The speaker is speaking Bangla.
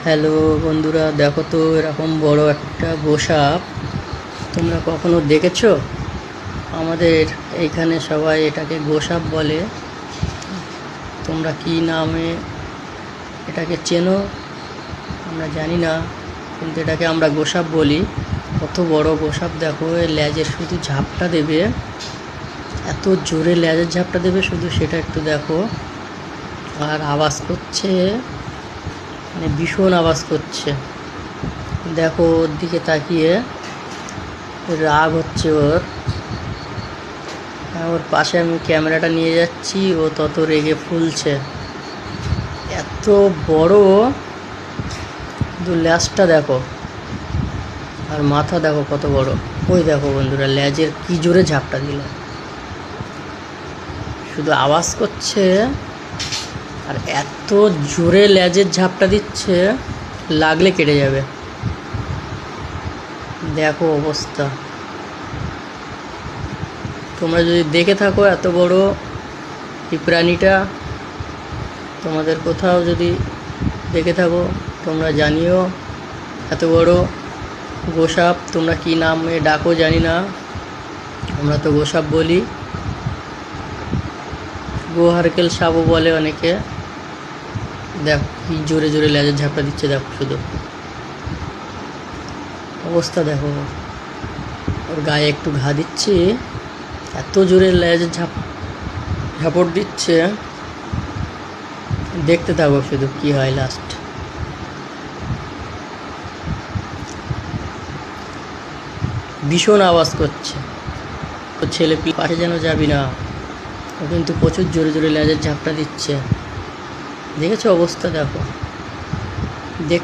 হ্যালো বন্ধুরা, দেখো তো এরকম বড় একটা গোসাপ তোমরা কখনো দেখেছো? আমাদের এইখানে সবাই এটাকে গোসাপ বলে। তোমরা কি নামে এটাকে চেনো আমরা জানি না, কিন্তু এটাকে আমরা গোসাপ বলি। কত বড় গোসাপ দেখো, এর লেজের শুধু ঝাপটা দেবে, এত জোরে লেজের ঝাপটা দেবে শুধু, সেটা একটু দেখো। আর আওয়াজ করছে, মানে ভীষণ আওয়াজ করছে। দেখো ওর দিকে তাকিয়ে, রাগ হচ্ছে ওর। ওর পাশে আমি ক্যামেরাটা নিয়ে যাচ্ছি, ও তত রেগে ফুলছে। এত বড়, শুধু ল্যাজটা দেখো আর মাথা দেখো কত বড়। ওই দেখো বন্ধুরা, লেজের কি জোরে ঝাপটা দিল, শুধু আওয়াজ করছে। আর এত জোরে লেজের ঝাপটা দিচ্ছে, লাগলে কেটে যাবে। দেখো অবস্থা। তোমরা যদি দেখে থাকো এত বড় এই প্রাণীটা, তোমাদের কোথাও যদি দেখে থাকো তোমরা জানিও। এত বড় গোসাপ তোমরা কি নামে ডাকো জানি না, আমরা তো গোসাপ বলি। গোহারকেল সাপও বলে অনেকে। দেখো কি জোরে জোরে লেজের ঝাপটা দিচ্ছে, দেখো শুধু অবস্থা দেখো। ওর গায়ে একটু ঘা দিচ্ছে, এত জোরে লেজের ঝাপট দিচ্ছে। দেখতে থাকো শুধু কি হয় লাস্ট। ভীষণ আওয়াজ করছে, তো ছেলে পাশে যেন যাবি না। ও কিন্তু প্রচুর জোরে জোরে লেজের ঝাপটা দিচ্ছে। দেখেছো অবস্থা দেখো। দেখ